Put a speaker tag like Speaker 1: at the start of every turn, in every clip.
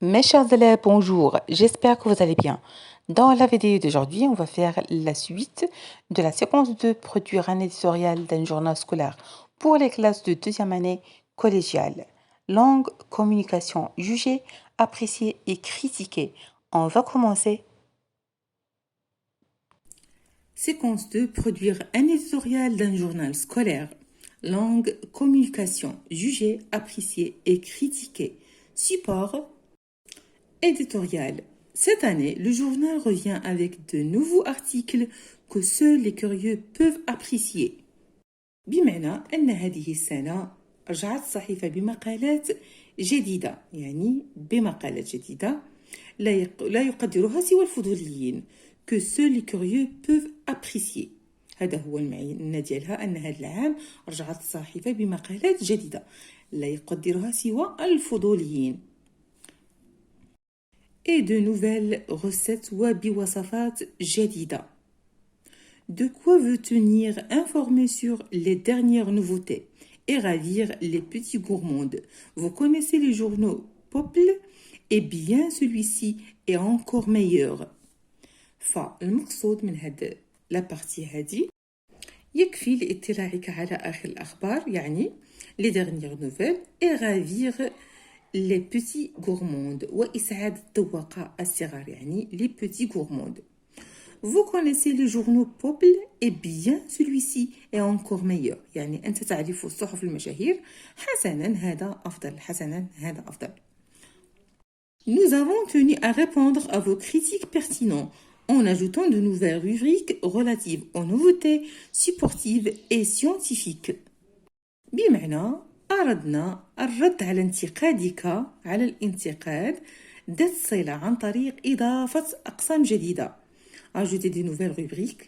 Speaker 1: Mes chers élèves, bonjour, j'espère que vous allez bien. Dans la vidéo d'aujourd'hui, on va faire la suite de la séquence de produire un éditorial d'un journal scolaire pour les classes de deuxième année collégiale. Langue, communication, juger, apprécier et critiquer. On va commencer. Séquence 2, produire un éditorial d'un journal scolaire. Langue, communication, juger, apprécier et critiquer. Support, éditorial. Cette année, le journal revient avec de nouveaux articles que seuls les curieux peuvent apprécier. بمعنى أن هذه السنة رجعت الصحيفة بمقالات جديدة، يعني بمقالات جديدة لا يقدرها سوى الفضوليين que seuls les curieux peuvent apprécier. هذا هو المعنى ديالها، أن هذا العام رجعت الصحيفة بمقالات جديدة لا يقدرها سوى الفضوليين. Et de nouvelles recettes وبوصفات جديدة. De quoi veut tenir informé sur les dernières nouveautés et ravir les petits gourmands. Vous connaissez les journaux People? Eh bien, celui-ci est encore meilleur. فالمقصود من هذا لا بارتي هذه يكفي لاطلاعك على آخر الأخبار، يعني les dernières nouvelles et ravir les petits gourmands وإسعاد الذواقة الصغار، يعني les petits gourmands. Vous connaissez les journaux People? Eh bien, celui-ci est encore meilleur. يعني أنت تعرف الصحف المشاهير. حسناً هذا أفضل. حسناً هذا أفضل. Nous avons tenu à répondre à vos critiques pertinentes en ajoutant de nouvelles rubriques relatives aux nouveautés sportives et scientifiques. بمعنى أردنا الرد على انتقادك على الانتقاد ذات صلة عن طريق إضافة أقسام جديدة. ajouter des nouvelles rubriques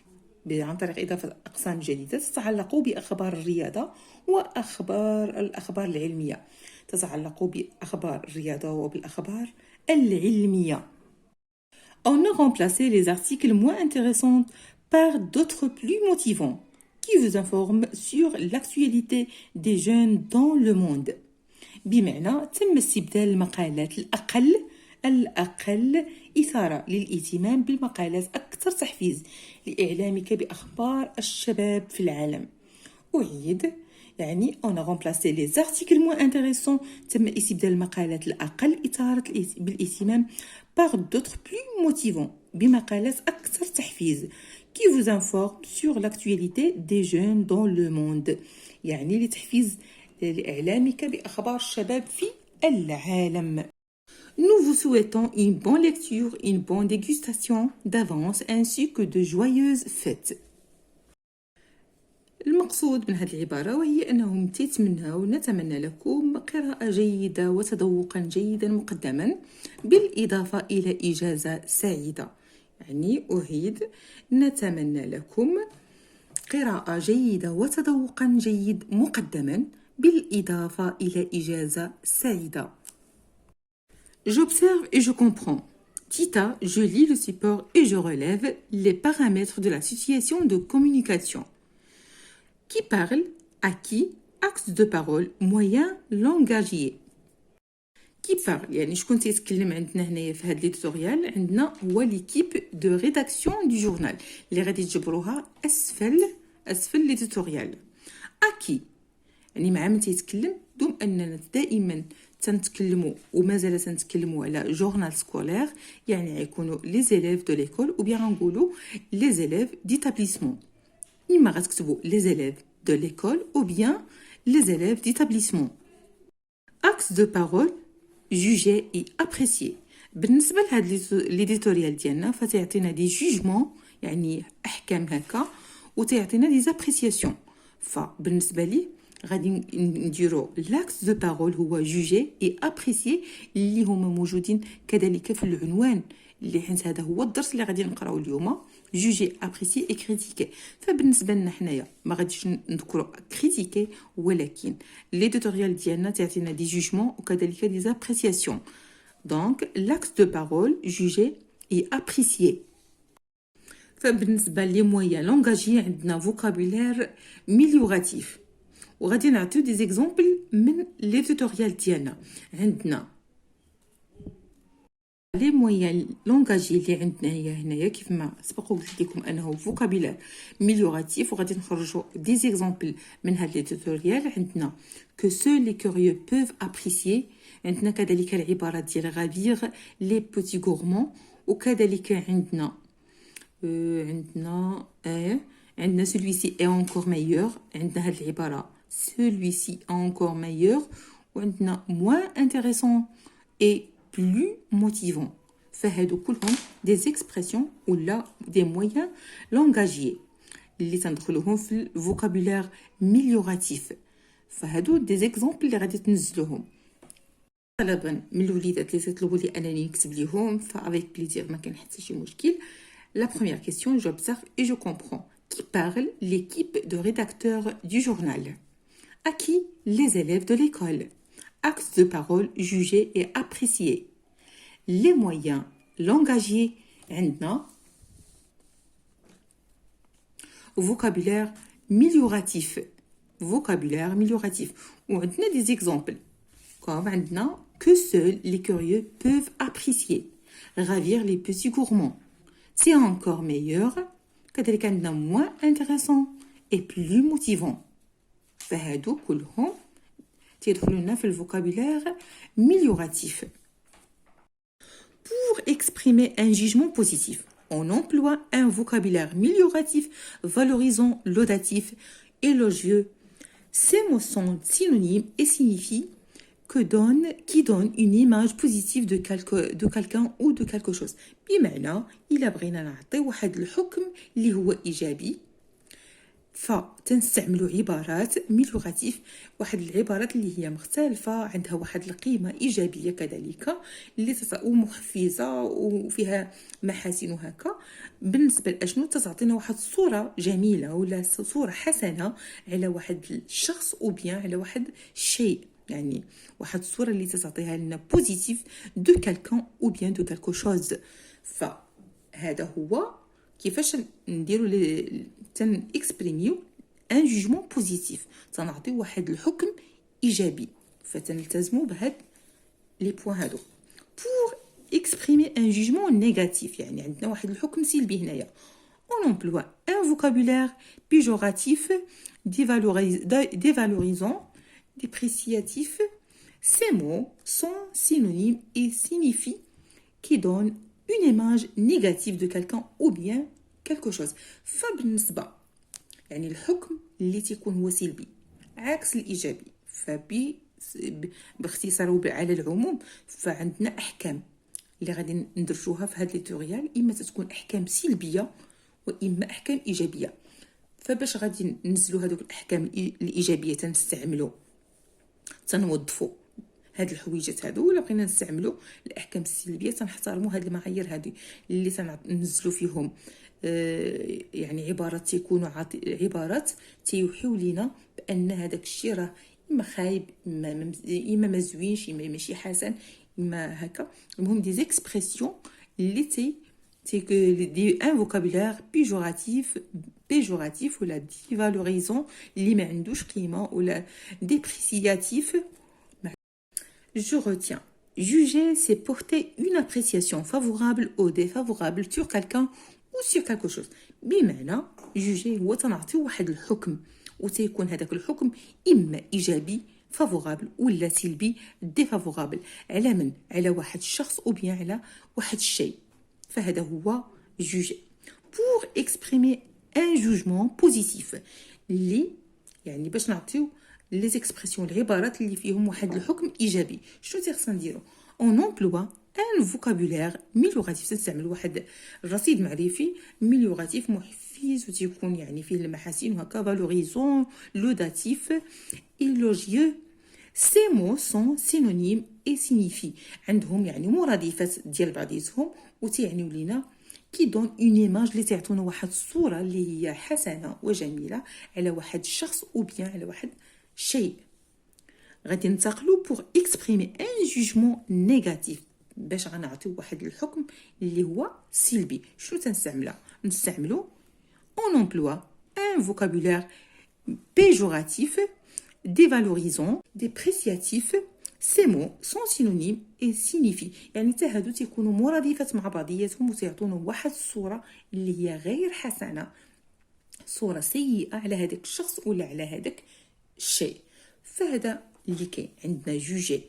Speaker 1: عن طريق إضافة أقسام جديدة تتعلق بأخبار الرياضة الأخبار العلمية. تتعلق بأخبار الرياضة وبالأخبار العلمية. On a remplacé les articles moins intéressants par d'autres plus motivants qui vous informent sur l'actualité des jeunes dans le monde. بمعنى تم استبدال المقالات الأقل إثارة للاهتمام بالمقالات أكثر تحفيز لإعلامك بأخبار الشباب في العالم. أعيد، يعني on a remplacé les articles moins intéressants، تم استبدال المقالات الأقل إثارة بالاهتمام par d'autres plus motivants بمقالات أكثر تحفيز qui vous informent sur l'actualité des jeunes dans le monde، يعني لتحفيز لإعلامك بأخبار الشباب في العالم. Nous vous souhaitons une bonne lecture, une bonne dégustation d'avance ainsi que de joyeuses fêtes. المقصود من هذه العبارة وهي أنهم تتمنوا نتمنى لكم قراءة جيدة وتذوقا جيدا مقدما بالإضافة إلى إجازة سعيدة. يعني أعيد، نتمنى لكم قراءة جيدة وتذوقا جيد مقدما بالإضافة إلى إجازة سعيدة. J'observe et je comprends. Tita, je lis le support et je relève les paramètres de la situation de communication. Qui parle? À qui? Axe de parole, moyen langagier. Qui parle؟ يعني شكون تيتكلم عندنا هنايا في هذا الإديتوريال؟ عندنا هو ليكيب دو ريداكسيون دو جورنال اللي غادي تجبروها أسفل الإديتوريال. أكي يعني مع من تيتكلم، دوم أننا دائما تنتكلموا ومازال تنتكلموا على جورنال سكولير، يعني غيكونوا لي زيليف دو ليكول ou bien نقولوا لي زيليف ديتابليسمون. إما غتكتبوا لي زيليف دو ليكول ou bien les élèves d'établissement. Axe de parole, juger et apprécier. بالنسبة لهاد ليديتوريال ديالنا فتعطينا دي جوجمون، يعني أحكام هكا، وتعطينا دي زابريسياسيون. فبالنسبة لي غادي نديرو لاكس دو بارول هو جوجي اي ابريسيي اللي هما موجودين كذلك في العنوان، اللي حيت هذا هو الدرس اللي غادي نقراو اليوم. جوجي ابريسيي اي كريتيكي. فبالنسبه لنا حنايا ما غاديش نذكروا كريتيكي، ولكن ليديتوريال ديالنا تعطينا دي جوجمون وكذلك دي زابريسياسيون. دونك لاكس دو بارول جوجي اي ابريسيي. فبالنسبه لي مويان لونغاجي عندنا فوكابولير ميليوراتيف، وغادي نعطيو دي زيكزامبل من لي توتوريال ديالنا. عندنا لي مويان لونغاجي اللي عندنا هي هنايا كيف ما سبق قلت لكم انه فوكابيلار ميليوراتيف وغادي نخرجوا دي زيكزامبل من هاد لي توتوريال. عندنا que seuls les curieux peuvent apprécier. عندنا كذلك العبارات ديال غافير لي بوتي غورمون. وكذلك عندنا عندنا celui-ci est encore meilleur. عندنا هاد العبارة celui-ci est encore meilleur. وعندنا moins intéressant et plus motivant. فهادو كلهم des expressions ولا des moyens langagiers اللي تندخلوهم في الفوكابولير ميليوراتيف. فهادو des exemples اللي غادي تنزلوهم. طلبا من الوليدات اللي تطلبوا لي انني نكتب ليهم فافيك بليزير ما كان حتى شي مشكل. La première question, j'observe et je comprends. Qui parle? L'équipe de rédacteurs du journal. À qui? Les élèves de l'école. Axe de parole, juger et apprécier. Les moyens langagiers. عندنا vocabulaire amélioratif. Vocabulaire amélioratif. وعندنا des exemples. Comme عندنا que seuls les curieux peuvent apprécier. Ravir les petits gourmands. C'est encore meilleur. كذلك عندنا moins intéressant et plus motivant. فهادو كلهم تيدخلوا لنا في الفوكابولير amélioratif. Pour exprimer un jugement positif, on emploie un vocabulaire amélioratif, valorisant, laudatif, élogieux. Ces mots sont synonymes et signifient qui donne une image positive de quelqu'un ou de quelque chose. بمعنى إلا بغينا نعطي واحد الحكم اللي هو إيجابي فتنستعملوا عبارات ميليوراتيف. واحد العبارات اللي هي مختلفة عندها واحد القيمة إيجابية كذلك اللي ومحفزة وفيها محاسن هكا بالنسبة لأشنو تعطينا واحد صورة جميلة ولا صورة حسنة على واحد الشخص أو بيان على واحد الشيء. يعني واحد الصورة اللي تعطيها لنا بوزيتيف دو كالكان أو بيان دو كالكو شوز. فهذا هو كيفاش نديروا تن اكسبريميو ان جوجمون بوزيتيف تنعطيو واحد الحكم ايجابي فتنلتزموا بهاد لي بوين هادو. بور اكسبريمي ان جوجمون نيجاتيف يعني عندنا واحد الحكم سلبي هنايا on emploie un vocabulaire péjoratif dévalorisant dépréciatif. Ces mots sont synonymes et signifient qui donnent une image négative de quelqu'un ou bien quelque chose. فبالنسبة يعني الحكم اللي تيكون هو سلبي عكس الإيجابي باختصار على العموم فعندنا أحكام اللي غادي ندرجوها في هاد ليتوريال إما تكون أحكام سلبية وإما أحكام إيجابية. فباش غادي ننزلوا هذوك الأحكام الإيجابية تنستعملوا تنوظفوا هاد الحويجات هادو ولا بغينا نستعملوا الاحكام السلبيه تنحترموا هاد المعايير هادي اللي تنزلوا فيهم يعني عبارات تيكونوا عبارات تيوحيو لينا بان هذاك الشيء راه اما خايب اما ما زوينش اما ماشي حسن اما هكا. المهم دي زيكسبرسيون اللي دي ان فوكابولير بيجوراتيف ولا ديفالوريزون اللي ما عندوش قيمه ولا ديبريسياتيف. Je retiens. Juger, c'est porter une appréciation favorable ou défavorable sur quelqu'un ou sur quelque chose. بمعنى juger هو تنعطيو واحد الحكم وتيكون هذاك الحكم إما إيجابي favorable ولا سلبي défavorable على من؟ على واحد الشخص أو بيان على واحد الشيء. فهذا هو juger. Pour exprimer un jugement positif اللي يعني باش نعطيو لي زيكسبرسيون العبارات اللي فيهم واحد الحكم ايجابي شنو تيخصنا نديرو اون امبلوا ان فوكابولير ميليوراتيف تستعمل واحد الرصيد معرفي ميليوراتيف محفز وتيكون يعني فيه المحاسن وهكا فالوريزون لوداتيف ايلوجيو. سي مو سون سينونيم اي سينيفي عندهم يعني مرادفات ديال بعضياتهم وتيعنيو لينا كي دون اون ايماج اللي تعطونا واحد الصوره اللي هي حسنه وجميله على واحد الشخص او بيان على واحد شيء. غادي ننتقلوا بور اكسبريمي ان جوجمون نيجاتيف باش غنعطيو واحد الحكم اللي هو سلبي. شنو نستعملو on emploie un vocabulaire péjoratif dévalorisant dépréciatif Ces mots sont synonymes et signifient يعني حتى هادو تيكونوا مرادفات مع بعضياتهم وتيعطونا واحد الصورة اللي هي غير حسنة، صورة سيئة على هذاك الشخص ولا على هذاك الشيء. فهذا اللي كاين عندنا جوجي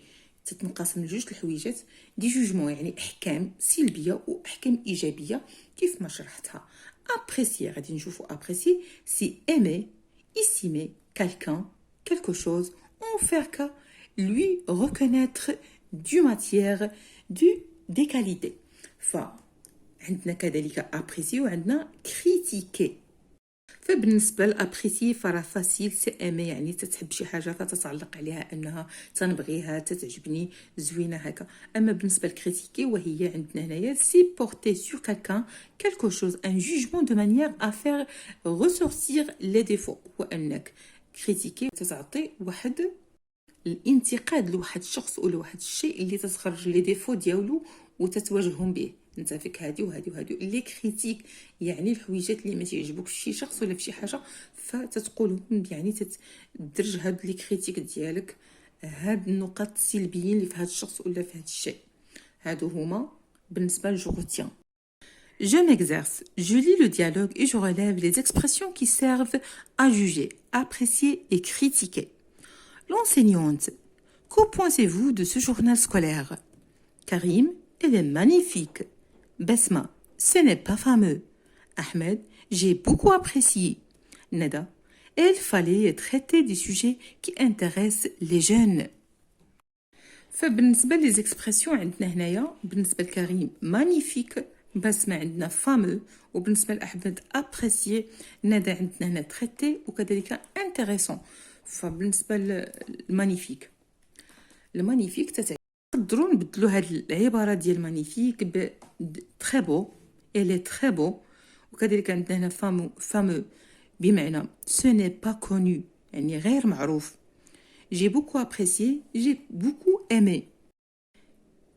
Speaker 1: تتنقسم لجوج الحويجات، دي جوجمون يعني احكام سلبيه واحكام ايجابيه كيف ما شرحتها. ابريسيي غادي نشوفوا ابريسيي سي ايمي estimer quelqu'un quelque chose en faire cas lui reconnaître du matière des qualités. فعندنا كذلك apprécier وعندنا critiquer. فبالنسبه لابريسي فراه فاسيل سي ايمي يعني تتحب شي حاجه فتتعلق عليها انها تنبغيها تتعجبني زوينه هكا. اما بالنسبه لكريتيكي وهي عندنا هنايا سي بورتي سور كالكان كالكو شوز ان جوجمون دو مانيير ا فير ريسورسير لي ديفو، وانك كريتيكي تتعطي واحد الانتقاد لواحد الشخص ولا واحد الشيء اللي تتخرج لي ديفو ديالو وتتواجههم به. انت فيك هادي وهادي وهادي لي كريتيك يعني الحويجات اللي ما تعجبوك في شي شخص ولا في شي حاجه فتتقولهم، يعني تدرج هاد لي كريتيك ديالك، هاد النقاط السلبيين اللي في هاد الشخص ولا في هاد الشيء. هادو هما بالنسبه لجو روتيان. Je m'exerce, je lis le dialogue et je relève les expressions qui servent à juger, apprécier et critiquer. L'enseignante: qu'en pensez-vous de ce journal scolaire? Karim: il est magnifique. Besma: ce n'est pas fameux. Ahmed: j'ai beaucoup apprécié. Nada: il fallait traiter des sujets qui intéressent les jeunes. فبالنسبة لي زيكسبرسيون عندنا هنايا بالنسبة لكريم مانيفيك، بسمة عندنا فامو، وبالنسبة لأحمد ابريسيي، ندى عندنا هنا تريتي وكذلك انتريسون. فبالنسبة للمانيفيك، المانيفيك تقدروا نبدلوا هاد العبارة ديال مانيفيك ب تري بو، إلي تري بو، وكذلك عندنا هنا فامو بمعنى سو ني با كونو يعني غير معروف. J'ai beaucoup apprécié, j'ai beaucoup aimé.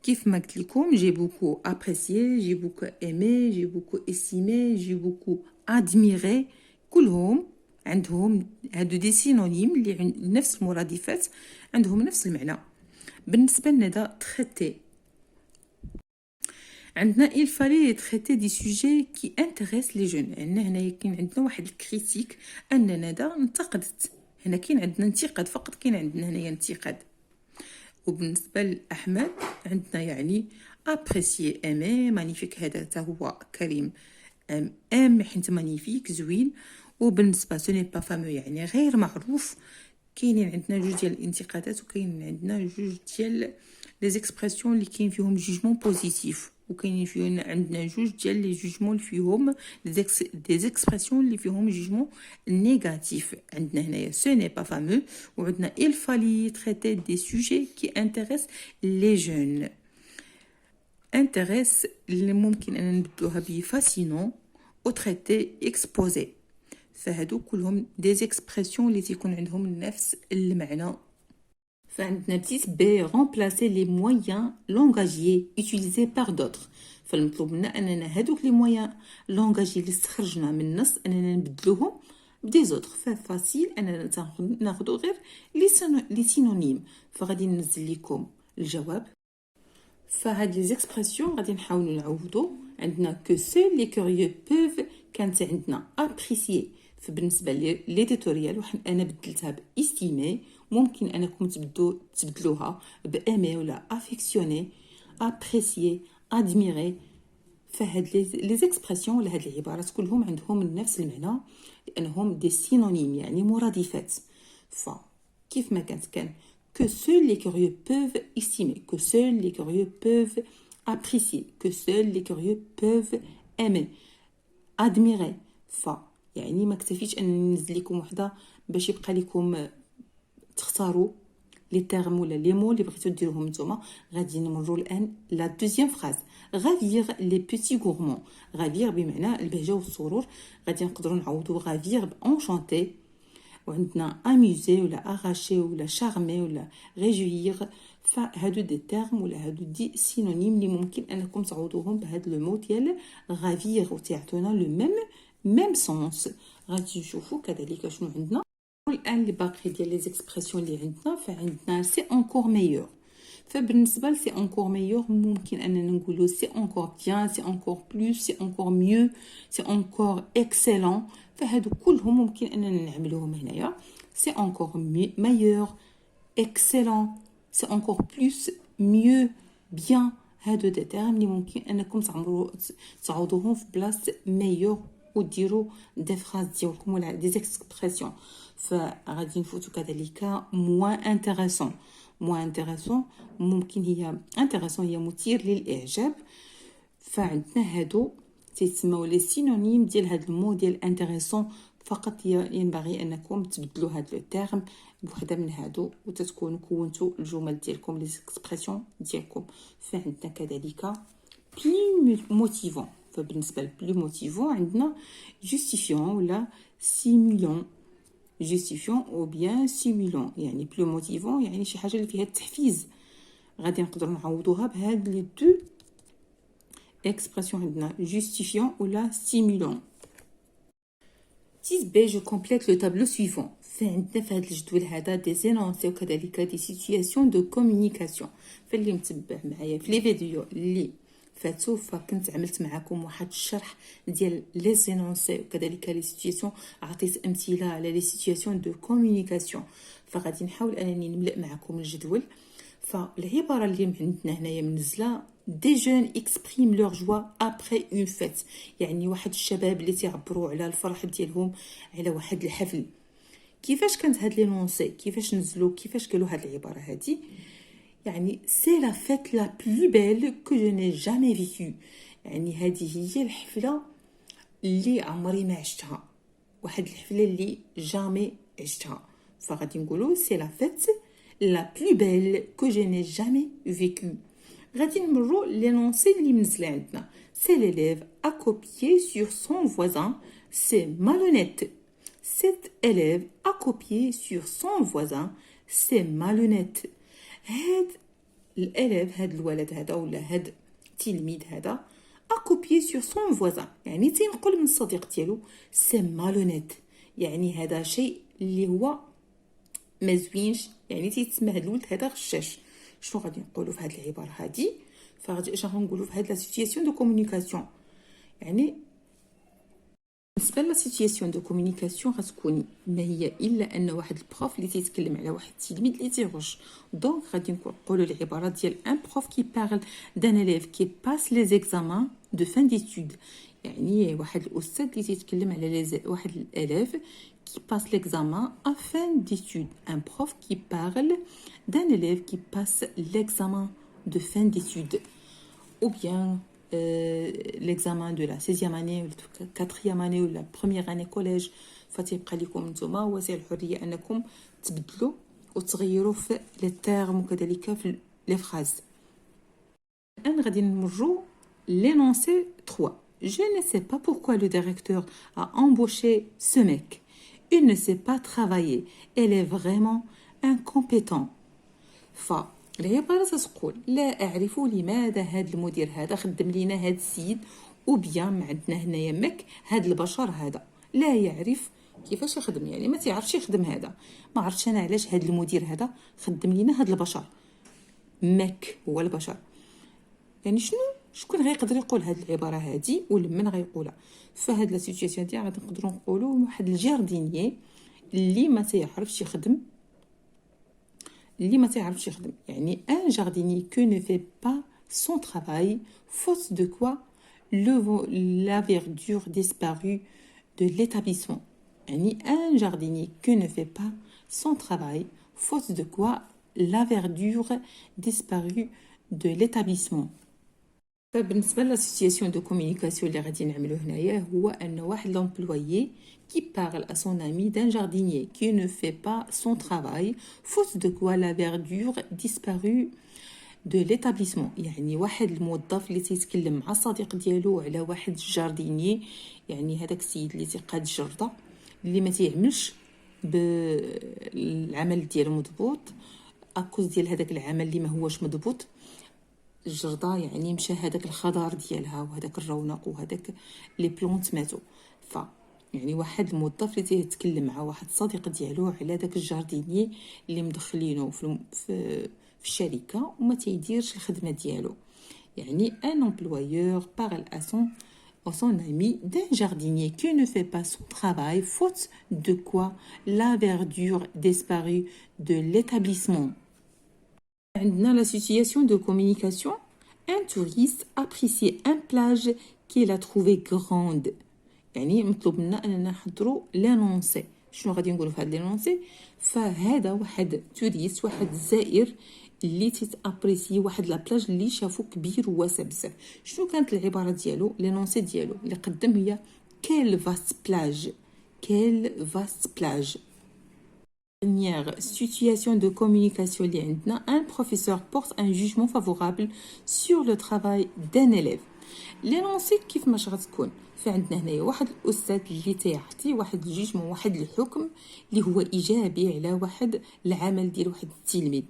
Speaker 1: كيف ما قلت لكم j'ai beaucoup apprécié, j'ai beaucoup aimé, j'ai beaucoup estimé, j'ai beaucoup admiré. كلهم عندهم هادو دي سينونيم اللي نفس المرادفات عندهم نفس المعنى. بالنسبة لنا traiter عندنا il fallait traiter des sujets qui intéressent les jeunes. هنا كاين عندنا واحد الكريتيك أننا انتقدت، هنا كاين عندنا انتقاد فقط، كاين عندنا هنايا انتقاد. وبالنسبه لاحمد عندنا يعني ابريسيي ايمي مانيفيك، هذا حتى هو كريم حيت مانيفيك زوين. وبالنسبه سو ني با فامو يعني غير معروف، كاينين عندنا جوج ديال الانتقادات وكاين عندنا جوج ديال لي زيكسبرسيون اللي كاين فيهم جوجمون بوزيتيف، وكاينين فيهم عندنا جوج ديال لي جوجمون اللي فيهم دي زيكسبرسيون اللي فيهم جوجمون نيجاتيف. عندنا هنايا سو ني با فامو، وعندنا il fallait traiter des sujets qui intéressent les jeunes. intéresse اللي ممكن ان نبدلوها ب fascinant و traiter exposé. فهادو كلهم دي زيكسبرسيون اللي تيكون عندهم نفس المعنى. فعندنا بتيت بي remplacer les moyens langagiers utilisés par d'autres. فالمطلوب منا اننا هادوك لي مويان لونغاجي اللي استخرجنا من النص اننا نبدلوهم بدي زوتر. ففاسيل اننا ناخذوا غير لي سينونيم. فغادي ننزل لكم الجواب. فهاد لي زيكسبرسيون غادي نحاولوا نعوضوا. عندنا كو سول لي كوريو بوف، كانت عندنا ابريسيي. فبالنسبه ليديتوريال انا بدلتها باستيمي، ممكن انكم تبدلوها بامي ولا افيكسيوني، ابريسيي، ادميري. فهاد لي زيكسبرسيون ولا هاد العبارات كلهم عندهم نفس المعنى لانهم دي سينونيم يعني مرادفات. فكيف ما كان que seuls les curieux peuvent estimer, que seuls les curieux peuvent apprécier, que seuls les curieux peuvent aimer, admirer. يعني ما اكتفيتش ان ننزل لكم وحده باش يبقى لكم تختاروا لي تيرم ولا لي مو اللي بغيتو ديروهم نتوما. غادي نمروا الان لا دوزيام فراز. غافير لي بيتي غورمون. غافير بمعنى البهجه والسرور، غادي نقدروا نعوضوا غافير بانشانتي. وعندنا اميزي ولا اغاشي ولا شارمي ولا ريجوير. فهادو دي تيرم ولا هادو دي سينونيم اللي ممكن انكم تعوضوهم بهاد لو مو ديال غافير وتعطونا لو ميم سونس. غادي نشوفوا كذلك شنو عندنا الان. اللي باقي ديال لي زيكسبرسيون اللي عندنا، فعندنا سي انكور ميور. فبالنسبه ل سي انكور ميور ممكن اننا نقولوا سي انكور بيان، سي انكور بلوس، سي انكور ميو، سي انكور اكسلون. فهادو كلهم ممكن اننا نعملوهم هنايا. سي انكور ميور، اكسلون، سي انكور بلوس، ميو، بيان. هادو دي تيرم اللي ممكن انكم تعوضوهم في بلاص ميور وديروا دي فراز ديالكم ولا دي اكسبرسيون. فغادي نفوتوا كذلك موان انتريسون. موان انتريسون ممكن هي انتريسون هي مثير للاعجاب. فعندنا هادو تيسموا لي سينونيم ديال هاد المو ديال انتريسون. فقط ينبغي انكم تبدلوا هاد لو تيرم بوحده من هادو وتتكونوا كونتوا الجمل ديالكم لي اكسبرسيون ديالكم. فعندنا كذلك بلي موتيفون. فبالنسبه لبلي موتيفون عندنا جوستيفيون ولا سيمولون. جوستيفيون او بيان سيمولون يعني بلو موتيفون يعني شي حاجه اللي فيها التحفيز. غادي نقدروا نعوضوها بهاد لي دو اكسبرسيون. عندنا جوستيفيون ولا سيمولون. 6 B, je complète le tableau suivant. فعندنا في هذا الجدول هذا دي زينونسي وكذلك دي سيتوياسيون دو كومونيكاسيون. فاللي متبع معايا في لي فيديو اللي فاتوا فكنت عملت معكم واحد الشرح ديال لي زينونسي وكذلك لي سيتوياسيون، عطيت امثله على لي سيتوياسيون دو كومونيكاسيون. فغادي نحاول انني نملأ معكم الجدول. فالعباره اللي عندنا هنايا منزله دي جون اكسبريم لور جوا ابري اون فيت، يعني واحد الشباب اللي تيعبروا على الفرح ديالهم على واحد الحفل. كيفاش كانت هاد لي نونسي، كيفاش نزلوا، كيفاش قالوا هاد العباره هادي؟ يعني سي لا فيت لا بلو بيل كو جو ني جامي فيكو، يعني هذه هي الحفله اللي عمري ما عشتها، واحد الحفله اللي جامي عشتها. فغادي نقولوا سي لا فيت لا بلو بيل كو جو ني جامي فيكو. غادي نمروا لينونسي اللي منزله عندنا. سي ليليف ا كوبيي سور سون فوازان، سي مالونيت. Cet élève a copié sur son voisin, c'est malhonnête. هاد الélève، هاد الولد هذا ولا هاد التلميذ هذا a copié sur son voisin، يعني تنقل من الصديق ديالو. c'est malhonnête يعني هذا شيء اللي هو ما زوينش، يعني تيتسمى هاد الولد هذا غشاش. شنو غادي نقولوا في هاد العباره هادي؟ فغادي اش غنقولوا في هاد لا سيتوياسيون دو كومونيكاسيون. يعني بالنسبه لا سيتوياسيون دو كومونيكاسيون غتكون ما هي الا ان واحد البروف اللي تيتكلم على واحد التلميذ اللي تيغش. دونك غادي نقولوا العباره ديال ان بروف كي بارل دان اليف كي باس لي زيكزامان دو فان ديتود، يعني واحد الاستاذ اللي تيتكلم على واحد الاليف qui passe l'examen à fin d'études. Un prof qui parle d'un élève qui passe l'examen de fin d'études. Ou bien l'examen de la 16e année ou la 4e année ou la première année collège. فتبقى لكم نتوما وسع الحريه انكم تبدلوا وتغيروا في لي تيرم وكذلك في لي فراز. الان غادي نمروا لينونسي 3. Je ne sais pas pourquoi le directeur a embauché ce mec. Il ne sait pas travailler. Elle est vraiment incompétent. فالعبارة تقول لا أعرف لماذا هذا المدير هذا خدم لينا هذا السيد، وبيان ما عندنا هنايا مك هذا البشر هذا لا يعرف كيفاش يخدم، يعني ما تعرفش يخدم هذا. ما عرفتش انا علاش هذا المدير هذا خدم لينا هذا البشر. مك هو البشر، يعني شكون غيقدر يقول هذه العباره هذه ولمن غيقولها؟ فهاد لا سيتوياسيون دي غادي نقدروا نقولوا واحد الجاردينيي اللي ما تيعرفش يخدم، يعني un jardinier qui ne fait pas son travail faute de quoi la verdure disparue de l'établissement. يعني un jardinier qui ne fait pas son travail faute de quoi la verdure disparue de l'établissement. فبالنسبه لا سيتوياسيون دو كومونيكاسيون اللي غادي نعملو هنايا هو ان واحد لومبلويي qui parle à son ami d'un jardinier qui ne fait pas son travail faute de quoi la verdure disparue de l'établissement. يعني واحد الموظف اللي تيتكلم مع الصديق ديالو على واحد الجارديني، يعني هذاك السيد اللي تيقاد الجرده اللي ما تيعملش بالعمل ديالو مضبوط اكوز ديال هذاك العمل اللي ما هوش مضبوط. الجرده يعني مشى هذاك الخضار ديالها وهذاك الرونق وهذاك لي بلونت ماتوا. يعني واحد الموظف اللي تيتكلم مع واحد صديق ديالو على داك الجارديني اللي مدخلينه في في الشركة وما تيديرش الخدمة ديالو. يعني un employeur parle à son ami d'un jardinier qui ne fait pas son travail, faute de quoi la verdure disparue de l'établissement. Dans la situation de communication, un touriste apprécie une plage qu'il a trouvée grande. يعني مطلوب لنا اننا نحضروا لانونسي. شنو غادي نقولوا في هذا لانونسي؟ فهذا واحد توريست، واحد زائر اللي تيتابريسي واحد لا بلاج اللي شافو كبير وواسع بزاف. شنو كانت العباره ديالو؟ لانونسي ديالو اللي قدم هي quelle vaste plage, quelle vaste plage. Dernière situation de communication اللي عندنا، un professeur porte un jugement favorable sur le travail d'un élève. لينونسي كيفاش غتكون؟ فعندنا هنايا واحد الاستاذ اللي تيعطي واحد الجوجمون، واحد الحكم اللي هو ايجابي على واحد العمل ديال واحد التلميذ.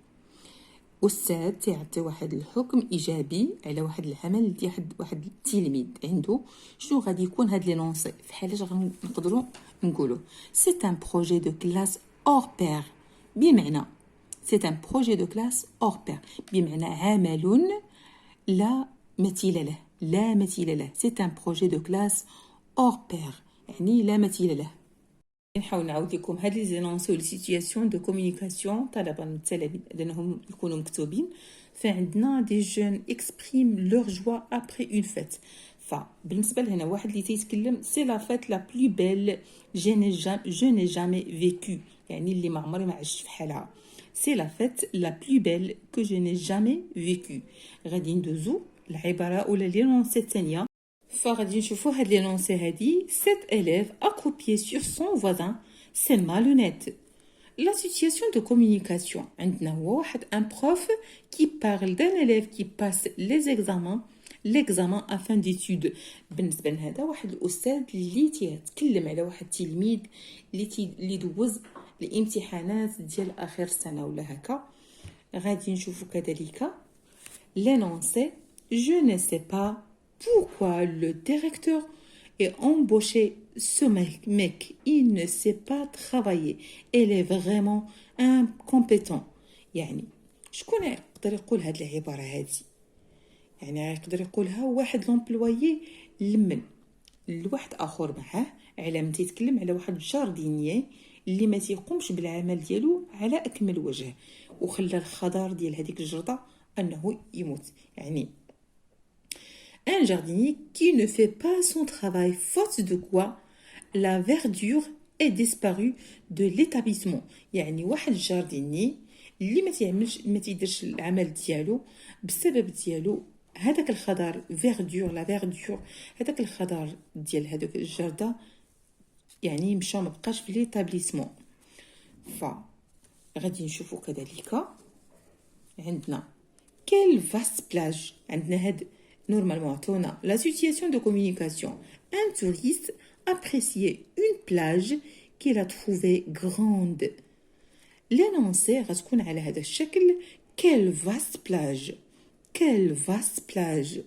Speaker 1: استاذ تيعطي واحد الحكم ايجابي على واحد العمل ديال واحد التلميذ عنده. شنو غادي يكون هاد لينونسي؟ فحالاش غنقدروا نقولوا سي ان بروجي دو كلاس اور بير، بمعنى سي ان بروجي دو كلاس اور بير، بمعنى عمل لا مثيل له، لا مثيل له. سي ان بروجي دو كلاس اور بير، يعني لا مثيل له. نحاول نعاود لكم هاد لي زينونسي و لي سيتوياسيون دو كومونيكاسيون طلبا من التلاميذ انهم يكونوا مكتوبين. فعندنا دي جون اكسبريم لور جوا ابري اون فيت. فبالنسبه لهنا واحد اللي تيتكلم سي لا فيت لا بلو بيل جو ني جامي فيكو، يعني اللي ما عمري ما عشت في حالها. سي لا فيت لا بلو بيل كو جو ني جامي فيكو. غادي ندوزو العباره ولا لينونسي الثانيه. فغادي نشوفوا هاد لينونسي هادي. cet élève accroupi sur son voisin, c'est malhonnête. La situation de communication. عندنا هو واحد un prof qui parle d'un élève qui passe les examens, l'examen à fin d'études. بالنسبه لهذا واحد الاستاذ اللي تيتكلم على واحد التلميذ اللي دوز الامتحانات ديال اخر السنه ولا هكا. غادي نشوفوا كذلك l'énoncé je ne sais pas pourquoi le directeur est embauché ce mec. Il ne sait pas travailler. Il est vraiment incompétent. يعني شكون يقدر يقول هاد العبارة هادي؟ يعني يقدر يقولها واحد لومبلويي لمن لواحد اخر معاه على ما تيتكلم على واحد الجاردينيي اللي ما تيقومش بالعمل ديالو على اكمل وجه وخلى الخضار ديال هذيك الجرده انه يموت. يعني un jardinier qui ne fait pas son travail, faute de quoi la verdure est disparue de l'établissement. يعني واحد الجارديني اللي ما تيديرش العمل ديالو بسبب ديالو هذاك الخضار فيردور، لا فيردور هذاك الخضار ديال هذوك الجرده يعني مشى ما بقاش في ليتابليسمون. غادي نشوفوا كذلك عندنا quelle vaste plage. عندنا هاد normalement عطونا la situation de communication. Un touriste appréciait une plage qu'il a trouvée grande. l'énoncé غتكون على هذا الشكل quelle vaste plage, quelle vaste plage.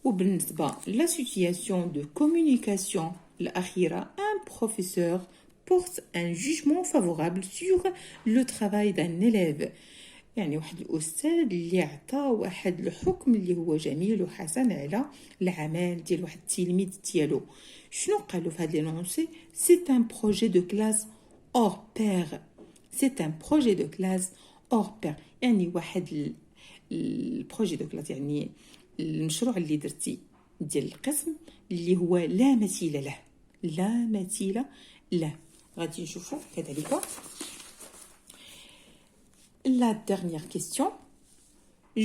Speaker 1: وبالنسبة la situation de communication الأخيرة un professeur porte un jugement favorable sur le travail d'un élève. يعني واحد الأستاذ اللي عطى واحد الحكم اللي هو جميل وحسن على العمل ديال واحد التلميذ ديالو. شنو قالوا في هاد لينونسي؟ سي ان بروجي دو كلاس اور بير. سي ان بروجي دو كلاس اور بير، يعني واحد البروجي دو كلاس يعني المشروع اللي درتي ديال القسم اللي هو لا مثيل له، لا مثيل له. غادي نشوفوا كذلك la dernière question.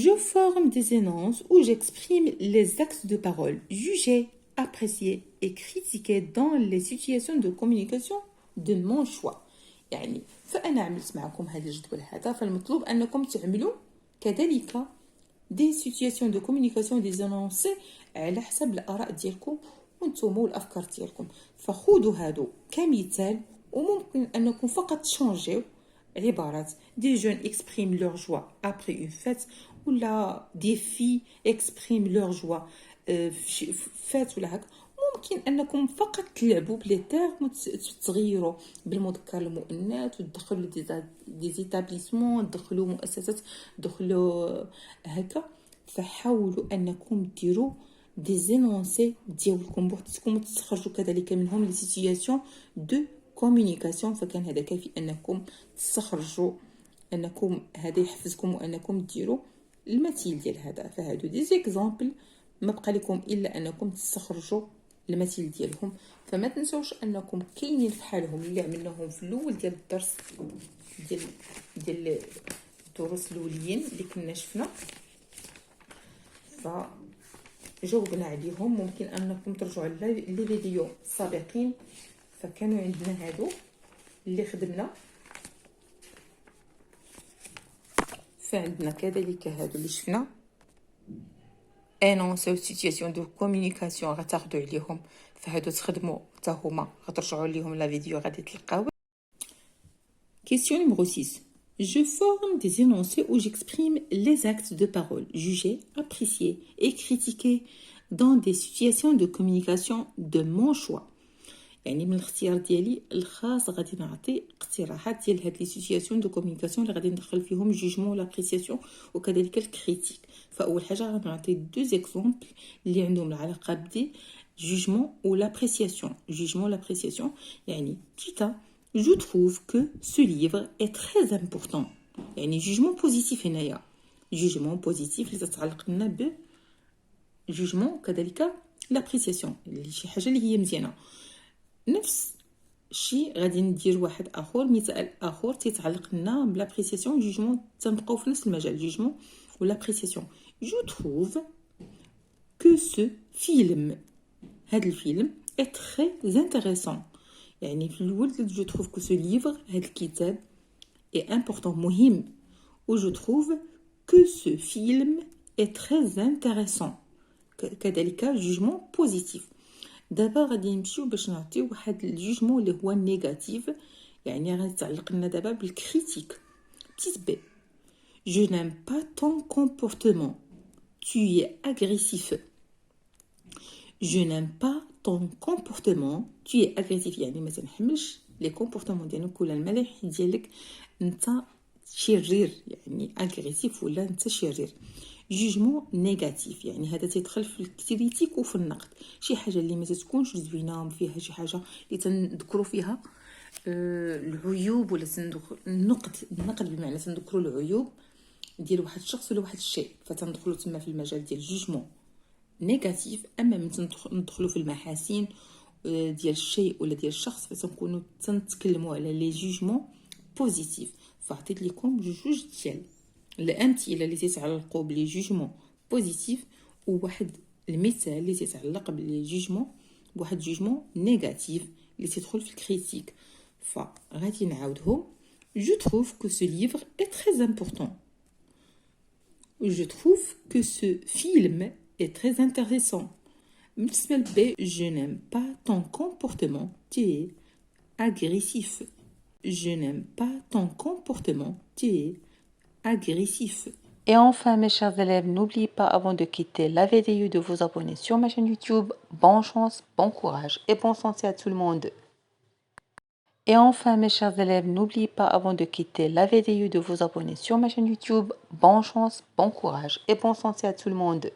Speaker 1: Je forme des énonces où j'exprime les axes de parole jugés, appréciés et critiqués dans les situations de communication de mon choix. يعني فأنا عملت معكم هذا الجدول هذا، فالمطلوب أنكم تعملوا كذلك دي سيتوياسيون دو كومونيكاسيون دي زانونسي على حسب الآراء ديالكم وانتم والأفكار ديالكم. فخذوا هادو كمثال وممكن أنكم فقط تشانجيو عبارات دي جون اكسبريم لور جوا ابري اون فيت ولا دي في اكسبريم لور جوا فات ولا هكا. ممكن انكم فقط تلعبوا بلي تيرم وتغيروا بالمذكر المؤنث وتدخلوا دي زيتابليسمون، تدخلوا مؤسسات، تدخلوا هكا. فحاولوا انكم ديروا دي زينونسي ديالكم بوحدكم وتستخرجوا كذلك منهم لي سيتوياسيون دو كومونيكاسيون. فكان هذا كافي انكم تستخرجوا، انكم هذا يحفزكم وانكم ديروا المثيل ديال هذا. فهادو دي زيكزامبل، ما بقى لكم الا انكم تستخرجوا المثيل ديالهم. فما تنسوش انكم كاينين فحالهم اللي عملناهم في الاول ديال الدرس ديال الدروس الاوليين اللي كنا شفنا، فجاوبنا عليهم. ممكن انكم ترجعوا لي فيديو السابقين، فكانوا عندنا هادو اللي خدمنا. فعندنا كذلك هادو اللي شفنا انونسي و سيتوياسيون دو كومونيكاسيون، غتاخدوا عليهم. فهادو تخدموا حتى هما، غترجعوا ليهم لا فيديو غادي تلقاو. Question numéro 6. Je forme des énoncés où j'exprime les actes de parole jugés, appréciés et critiqués dans des situations de communication de mon choix. يعني من الاختيار ديالي الخاص غادي نعطي اقتراحات ديال هاد لي سيتوياسيون دو كومونيكاسيون اللي غادي ندخل فيهم جوجمون لابريسياسيون وكذلك الكريتيك. فاول حاجه غنعطي دو زيكزامبل اللي عندهم العلاقه بدي جوجمون ou l'appréciation. Jugement, l'appréciation, يعني Tita, je trouve que ce livre est très important. يعني jugement positif هنايا. Jugement positif اللي تتعلق لنا ب jugement كذلك l'appréciation اللي شي حاجه اللي هي مزيانه. نفس الشيء غادي ندير واحد اخر، مثال اخر تيتعلق لنا بلابريسياسيون جوجمون، تنبقاو في نفس المجال جوجمون ولابريسياسيون. جو تروف كو سو فيلم، هذا الفيلم est très intéressant. يعني في الاول جو تروف كو سو ليفر، هذا الكتاب est important مهم، و جو تروف كو سو فيلم est très intéressant كذلك جوجمون بوزيتيف. دابا غادي نمشيو باش نعطيو واحد الجوجمون اللي هو نيجاتيف، يعني غادي تعلق لنا دابا بالكريتيك. بتيت بي je n'aime pas ton comportement, tu es agressif. je n'aime pas ton comportement, tu es agressif. يعني ما تنحملش لي كومبورتمون ديالك ولا الملامح ديالك انت شرير، يعني اغريسيف ولا انت شرير. جوجمون نيجاتيف يعني هذا تيدخل في الكريتيك وفي النقد، شي حاجه اللي ما تكونش زوينه، فيها شي حاجه اللي تنذكروا فيها العيوب، ولا النقد بمعنى تنذكروا العيوب ديال واحد الشخص ولا واحد الشيء، فتندخلوا تما في المجال ديال جوجمون نيجاتيف. اما من ندخلوا في المحاسن ديال الشيء ولا ديال الشخص فتنكونوا تنتكلموا على لي جوجمون بوزيتيف. فعطيت لكم جوج ديال الامثله اللي تتعلقوا بلي جوجمون بوزيتيف، وواحد المثال اللي تتعلق بلي جوجمون بواحد جوجمون نيجاتيف اللي تدخل في الكريتيك. فغادي نعاودهم. je trouve que ce livre est très important. je trouve que ce film est très intéressant. بالنسبه لب je n'aime pas ton comportement, tu es agressif. je n'aime pas ton comportement, tu es agressif. Et enfin, mes chers élèves, n'oubliez pas avant de quitter la vidéo de vous abonner sur ma chaîne YouTube. Bonne chance, bon courage et bonne santé à tout le monde. Et enfin, mes chers élèves, n'oubliez pas avant de quitter la vidéo de vous abonner sur ma chaîne YouTube. Bonne chance, bon courage et bonne santé à tout le monde.